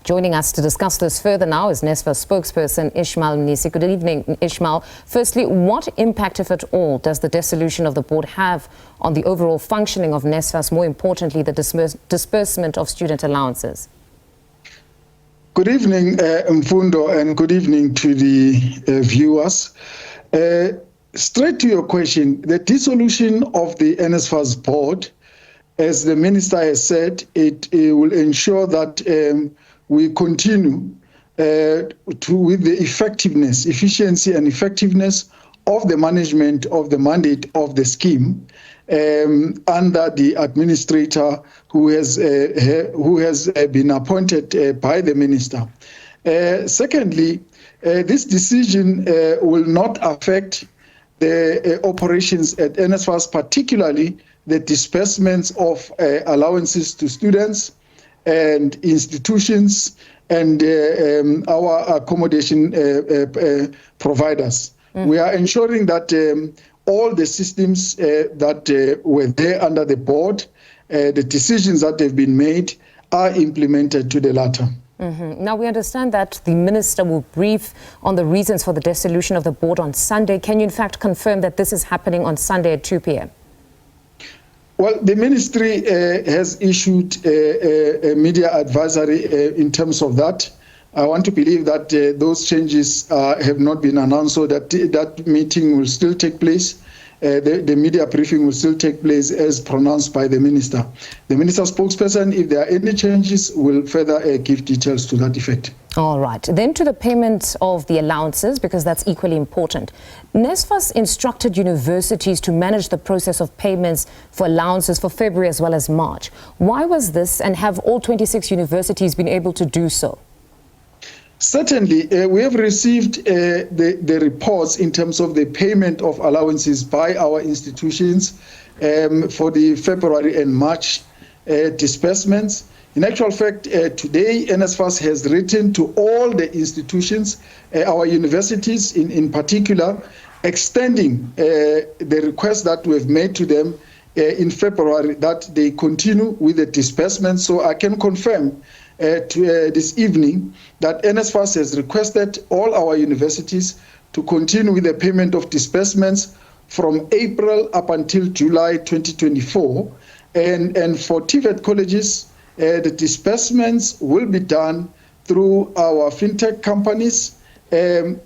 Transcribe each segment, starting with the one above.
Joining us to discuss this further now is NSFAS spokesperson Ishmael Mnisi. Good evening, Ishmael. Firstly, what impact, if at all, does the dissolution of the board have on the overall functioning of NSFAS, more importantly, the disbursement of student allowances? Good evening, Mfundo, and good evening to the viewers. Straight to your question, the dissolution of the NSFAS board, as the minister has said, it will ensure that we continue with the efficiency and effectiveness of the management of the mandate of the scheme under the administrator who has been appointed by the minister. Secondly, this decision will not affect the operations at NSFAS, particularly the disbursements of allowances to students and institutions and our accommodation providers. We are ensuring that all the systems that were there under the board, the decisions that have been made are implemented to the latter. Now, we understand that the minister will brief on the reasons for the dissolution of the board on Sunday. Can you in fact confirm that this is happening on Sunday at 2 p.m.? Well, the ministry has issued a media advisory in terms of that. I want to believe that those changes have not been announced, so that that meeting will still take place. The media briefing will still take place as pronounced by the minister. The minister spokesperson, if there are any changes, will further give details to that effect. All right. Then to the payment of the allowances, because that's equally important. NSFAS instructed universities to manage the process of payments for allowances for February as well as March. Why was this, and have all 26 universities been able to do so? Certainly, we have received the reports in terms of the payment of allowances by our institutions for the February and March disbursements. In actual fact, today, NSFAS has written to all the institutions, our universities in particular, extending the request that we've made to them in February that they continue with the disbursements. So I can confirm this evening that NSFAS has requested all our universities to continue with the payment of disbursements from April up until July 2024. And for TVET colleges, the disbursements will be done through our fintech companies.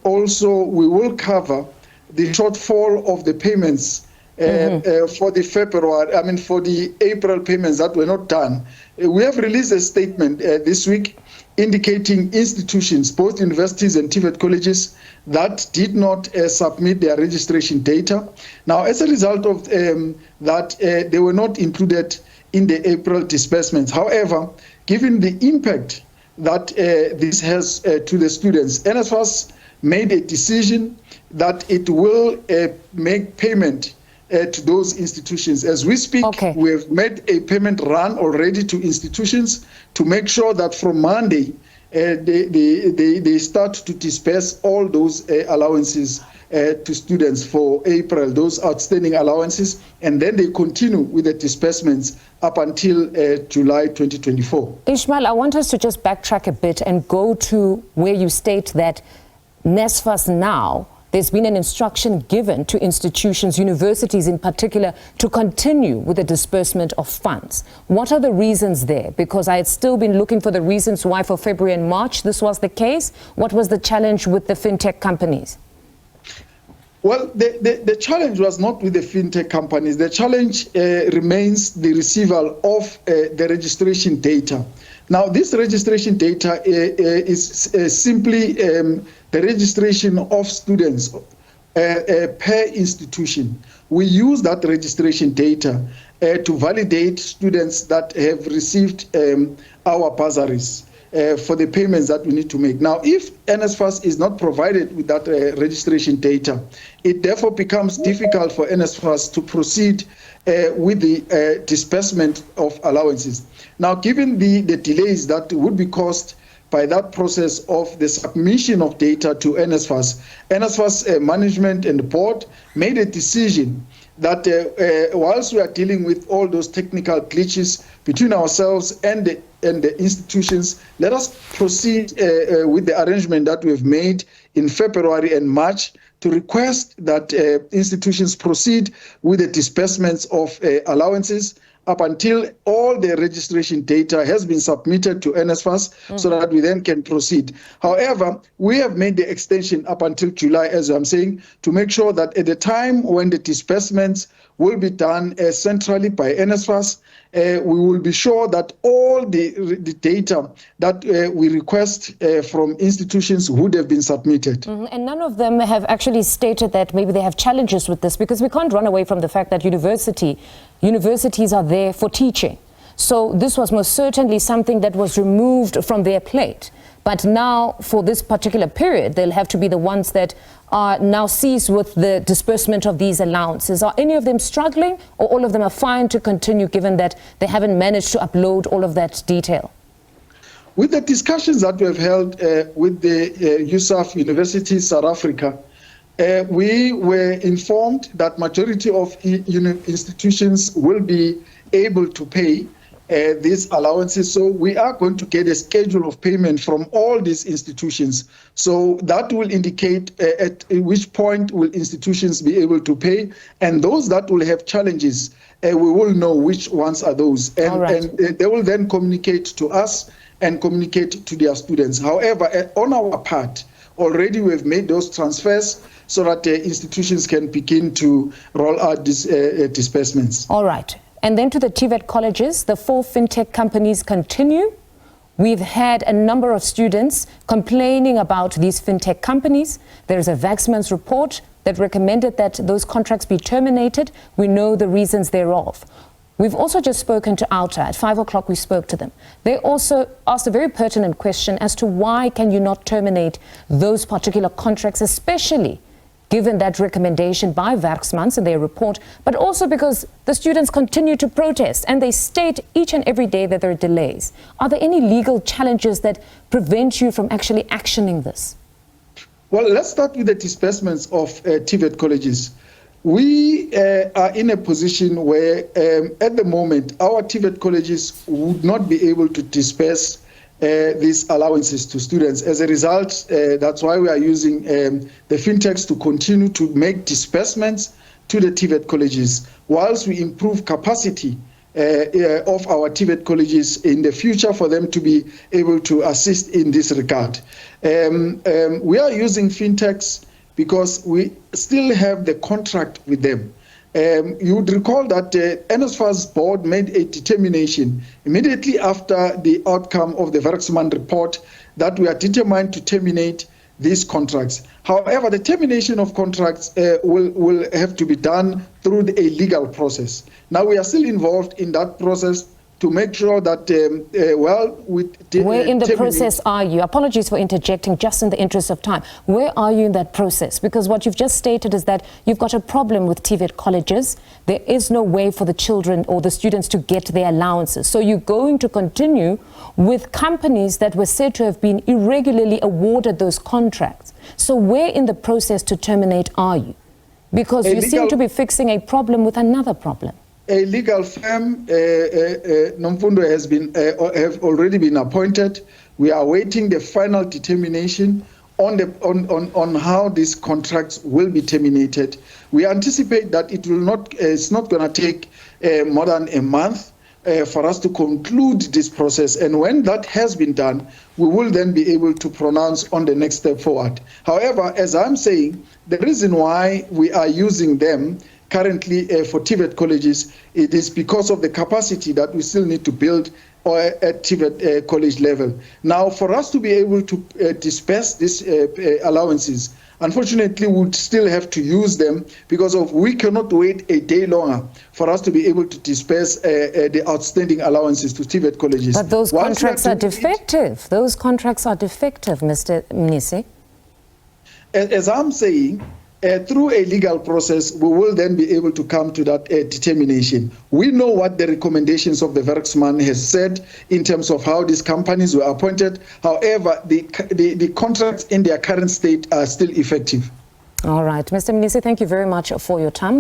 Also, we will cover the shortfall of the payments for the April payments that were not done. We have released a statement this week indicating institutions, both universities and TVET colleges, that did not submit their registration data. Now, as a result of that, they were not included in the April disbursements. However, given the impact that this has to the students, NSFAS made a decision that it will make payment to those institutions. As we speak, we have made a payment run already to institutions to make sure that from Monday, they start to disperse all those allowances to students for April, those outstanding allowances, and then they continue with the disbursements up until July 2024. Ishmael, I want us to just backtrack a bit and go to where you state that NSFAS now, there's been an instruction given to institutions, universities in particular, to continue with the disbursement of funds. What are the reasons there? Because I had still been looking for the reasons why for February and March this was the case. What was the challenge with the fintech companies? Well, the challenge was not with the fintech companies. The challenge remains the receival of the registration data. Now, this registration data is simply the registration of students per institution. We use that registration data to validate students that have received our bursaries for the payments that we need to make. Now, if NSFAS is not provided with that registration data, it therefore becomes difficult for NSFAS to proceed with the disbursement of allowances. Now, given the delays that would be caused by that process of the submission of data to NSFAS, NSFAS management and the board made a decision that whilst we are dealing with all those technical glitches between ourselves and the institutions, let us proceed with the arrangement that we've made in February and March to request that institutions proceed with the disbursements of allowances up until all the registration data has been submitted to NSFAS so that we then can proceed. However, we have made the extension up until July, as I'm saying, to make sure that at the time when the disbursements will be done centrally by NSFAS, we will be sure that all the data that we request from institutions would have been submitted. And none of them have actually stated that maybe they have challenges with this, because we can't run away from the fact that universities are there for teaching. So this was most certainly something that was removed from their plate. But now, for this particular period, they'll have to be the ones that are now seized with the disbursement of these allowances. Are any of them struggling, or all of them are fine to continue, given that they haven't managed to upload all of that detail? With the discussions that we have held with the USAF University South Africa, we were informed that majority of institutions will be able to pay these allowances. So we are going to get a schedule of payment from all these institutions. So that will indicate at which point will institutions be able to pay. And those that will have challenges, we will know which ones are those. And they will then communicate to us and communicate to their students. However, on our part, already we've made those transfers so that the institutions can begin to roll out these disbursements. All right. And then to the TVET colleges, the 4 fintech companies continue. We've had a number of students complaining about these fintech companies. There's a Vaxman's report that recommended that those contracts be terminated. We know the reasons thereof. We've also just spoken to Outer. At 5 o'clock, we spoke to them. They also asked a very pertinent question as to why can you not terminate those particular contracts, especially given that recommendation by Vaxman's in their report, but also because the students continue to protest and they state each and every day that there are delays. Are there any legal challenges that prevent you from actually actioning this? Well, let's start with the disbursements of TVET colleges. We are in a position where at the moment our TVET colleges would not be able to disperse these allowances to students. As a result, that's why we are using the fintechs to continue to make disbursements to the TVET colleges, whilst we improve capacity of our TVET colleges in the future for them to be able to assist in this regard. We are using fintechs because we still have the contract with them. You would recall that the NSFAS board made a determination immediately after the outcome of the Vaxman report that we are determined to terminate these contracts. However, the termination of contracts will have to be done through a legal process. Now, we are still involved in that process to make sure that, where in the process are you? Apologies for interjecting, just in the interest of time. Where are you in that process? Because what you've just stated is that you've got a problem with TVET colleges. There is no way for the children or the students to get their allowances. So you're going to continue with companies that were said to have been irregularly awarded those contracts. So where in the process to terminate are you? Because you seem to be fixing a problem with another problem. A legal firm, Nomfundo, have already been appointed. We are awaiting the final determination on how these contracts will be terminated. We anticipate that it's not going to take more than a month for us to conclude this process. And when that has been done, we will then be able to pronounce on the next step forward. However, as I'm saying, the reason why we are using them currently for TVET colleges, it is because of the capacity that we still need to build at TVET college level. Now, for us to be able to disperse these allowances, unfortunately, we would still have to use them because we cannot wait a day longer for us to be able to disperse the outstanding allowances to TVET colleges. But those contracts are defective. Those contracts are defective, Mr. Mnisi. As I'm saying, through a legal process, we will then be able to come to that determination. We know what the recommendations of the Vaxman has said in terms of how these companies were appointed. However, the contracts in their current state are still effective. All right. Mr. Mnisi, thank you very much for your time.